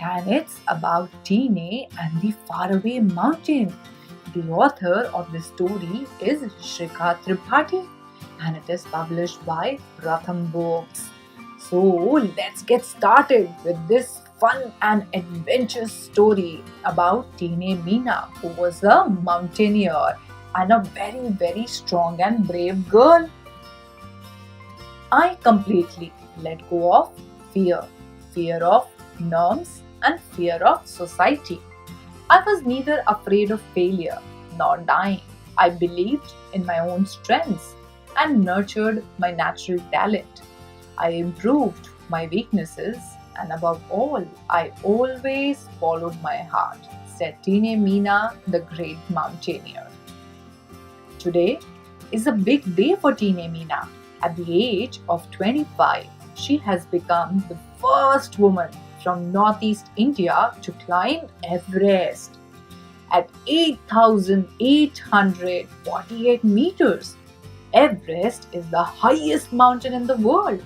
and it's about Tine and the Faraway Mountain. The author of the story is Shrika Tripathi, and it is published by Pratham books. So let's get started with this fun and adventurous story about Tine Meena, who was a mountaineer and a very strong and brave girl. I completely let go of fear, fear of norms and fear of society. I was neither afraid of failure nor dying. I believed in my own strengths and nurtured my natural talent. I improved my weaknesses, and above all, I always followed my heart, said Tine Meena, the great mountaineer. Today is a big day for Tine Meena. At the age of 25, she has become the first woman from Northeast India to climb Everest at 8,848 meters. Everest is the highest mountain in the world.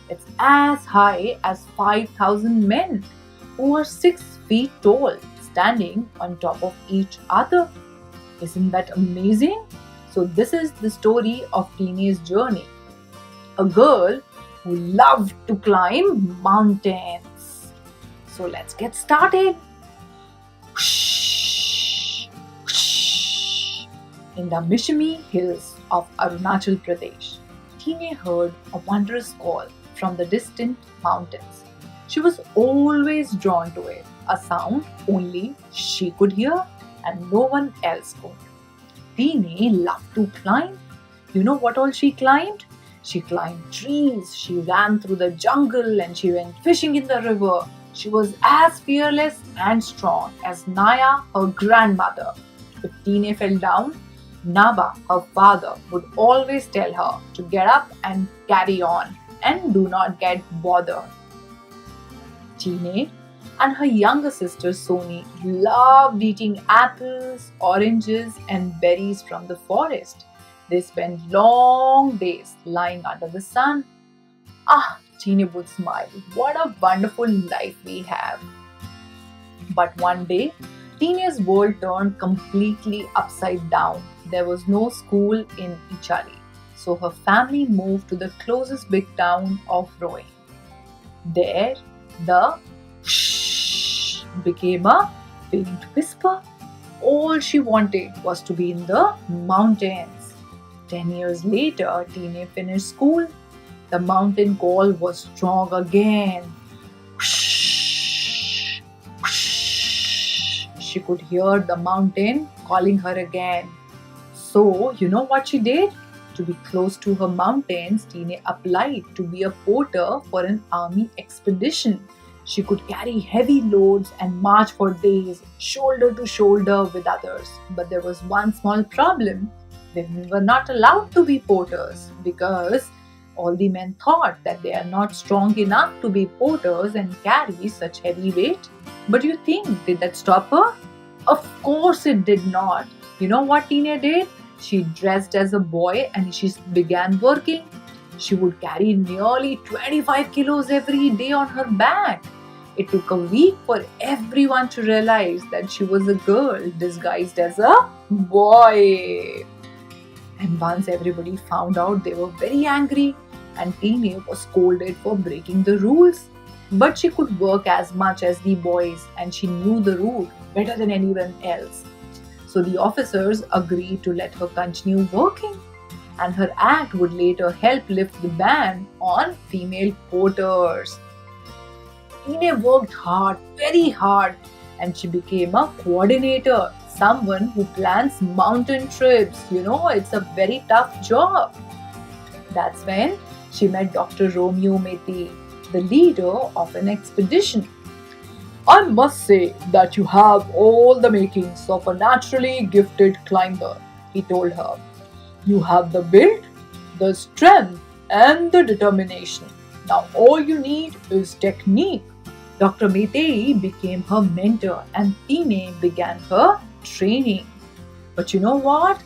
It's as high as 5,000 men who are 6 feet tall, standing on top of each other. Isn't that amazing? So, this is the story of Tine's journey. A girl who loved to climb mountains. So, let's get started. In the Mishimi Hills of Arunachal Pradesh, Tine heard a wondrous call from the distant mountains. She was always drawn to it, a sound only she could hear and no one else could. Tine loved to climb. You know what all she climbed? She climbed trees, she ran through the jungle, and she went fishing in the river. She was as fearless and strong as Naya, her grandmother. If Tine fell down, Naba, her father, would always tell her to get up and carry on and do not get bothered. Tine and her younger sister Soni loved eating apples, oranges, and berries from the forest. They spent long days lying under the sun. Ah, Tine would smile. What a wonderful life we have. But one day, Tine's world turned completely upside down. There was no school in Ichali, so her family moved to the closest big town of Roy. There, the shh became a faint whisper. All she wanted was to be in the mountains. 10 years later, Tine finished school. The mountain call was strong again. She could hear the mountain calling her again. So, you know what she did? To be close to her mountains, Tine applied to be a porter for an army expedition. She could carry heavy loads and march for days, shoulder to shoulder with others. But there was one small problem. Women were not allowed to be porters because all the men thought that they are not strong enough to be porters and carry such heavy weight. But you think, did that stop her? Of course it did not. You know what Tine did? She dressed as a boy and she began working. She would carry nearly 25 kilos every day on her back. It took a week for everyone to realize that she was a girl disguised as a boy. And once everybody found out, they were very angry, and Tine was scolded for breaking the rules. But she could work as much as the boys, and she knew the route better than anyone else. So the officers agreed to let her continue working, and her act would later help lift the ban on female porters. Tine worked hard, very hard, and she became a coordinator, someone who plans mountain trips. You know, it's a very tough job. That's when she met Dr. Romeo Meti, the leader of an expedition. I must say that you have all the makings of a naturally gifted climber, he told her. You have the build, the strength, and the determination. Now all you need is technique. Dr. Metei became her mentor and Tine began her training. But you know what?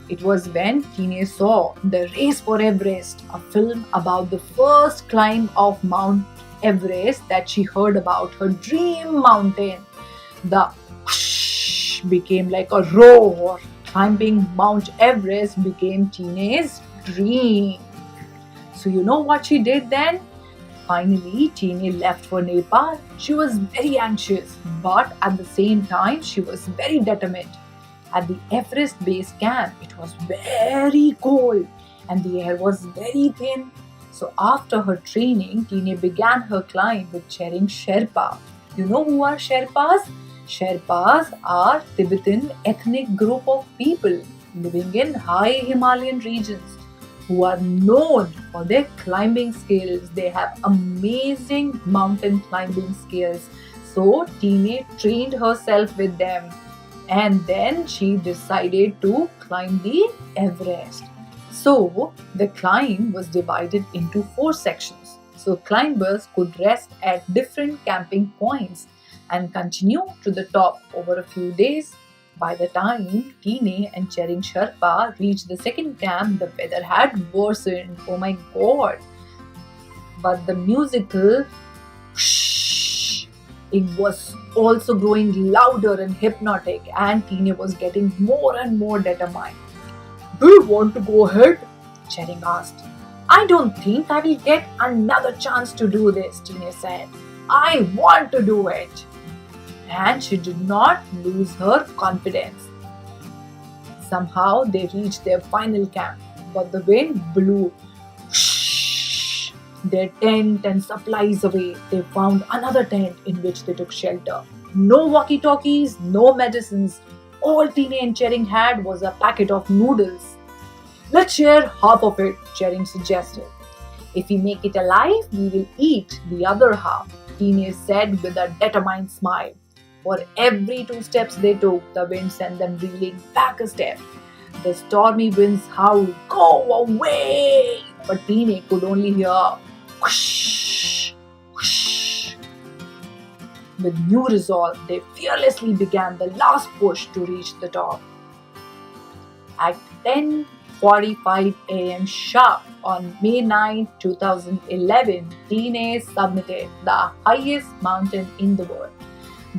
It was when Tine saw The Race for Everest, a film about the first climb of Mount Everest that she heard about, her dream mountain. The whoosh became like a roar. Climbing Mount Everest became Tine's dream. So you know what she did then? Finally, Tine left for Nepal. She was very anxious, but at the same time, she was very determined. At the Everest base camp, it was very cold and the air was very thin. So after her training, Tine began her climb with chairing Sherpa. You know who are Sherpas? Sherpas are Tibetan ethnic group of people living in high Himalayan regions who are known for their climbing skills. They have amazing mountain climbing skills. So Tine trained herself with them and then she decided to climb the Everest. So the climb was divided into 4 sections. So climbers could rest at different camping points and continue to the top over a few days. By the time Tine and Chering Sherpa reached the second camp, the weather had worsened. Oh my god! But the musical whoosh, it was also growing louder and hypnotic, and Tine was getting more and more determined. Do you want to go ahead? Chering asked. I don't think I will get another chance to do this, Tine said. I want to do it. And she did not lose her confidence. Somehow they reached their final camp, but the wind blew their tent and supplies away. They found another tent in which they took shelter. No walkie-talkies, no medicines. All Tine and Chering had was a packet of noodles. Let's share half of it, Chering suggested. If we make it alive, we will eat the other half, Tine said with a determined smile. For every 2 steps they took, the wind sent them reeling back a step. The stormy winds howled, "Go away!" But Tine could only hear whoosh, whoosh. With new resolve, they fearlessly began the last push to reach the top. At 10:45 a.m. sharp on May 9, 2011, Tine submitted the highest mountain in the world.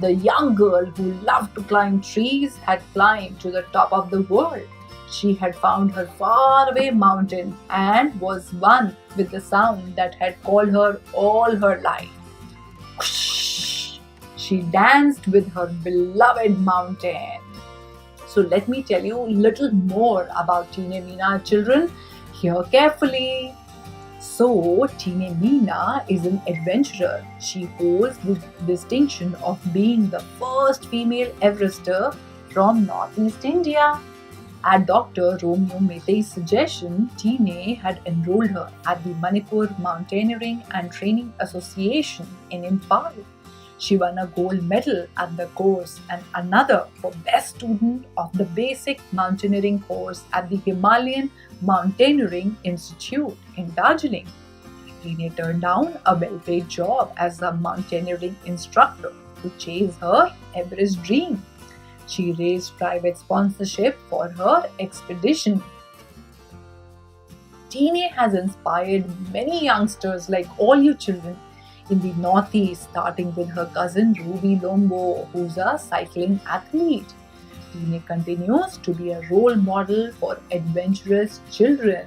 The young girl who loved to climb trees had climbed to the top of the world. She had found her faraway mountain and was one with the sound that had called her all her life. Whoosh! She danced with her beloved mountain. So let me tell you a little more about Tine Meena, children. Hear carefully. So, Tine Meena is an adventurer. She holds the distinction of being the first female Everester from Northeast India. At Dr. Romeo Metei's suggestion, Tine had enrolled her at the Manipur Mountaineering and Training Association in Imphal. She won a gold medal at the course and another for Best Student of the Basic Mountaineering course at the Himalayan Mountaineering Institute in Darjeeling. Tine turned down a well-paid job as a mountaineering instructor to chase her Everest dream. She raised private sponsorship for her expedition. Tine has inspired many youngsters like all you children in the Northeast, starting with her cousin Ruby Lombo, who's a cycling athlete. Tine continues to be a role model for adventurous children.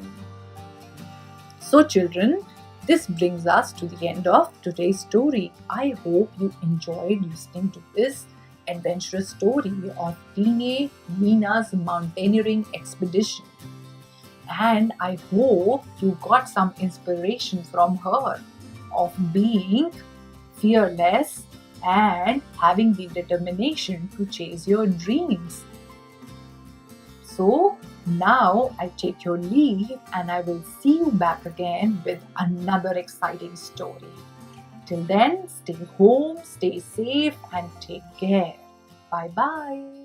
So children, this brings us to the end of today's story. I hope you enjoyed listening to this adventurous story of Tine Meena's mountaineering expedition. And I hope you got some inspiration from her of being fearless and having the determination to chase your dreams. So now I take your leave and I will see you back again with another exciting story. Till then, stay home, stay safe and take care. Bye bye.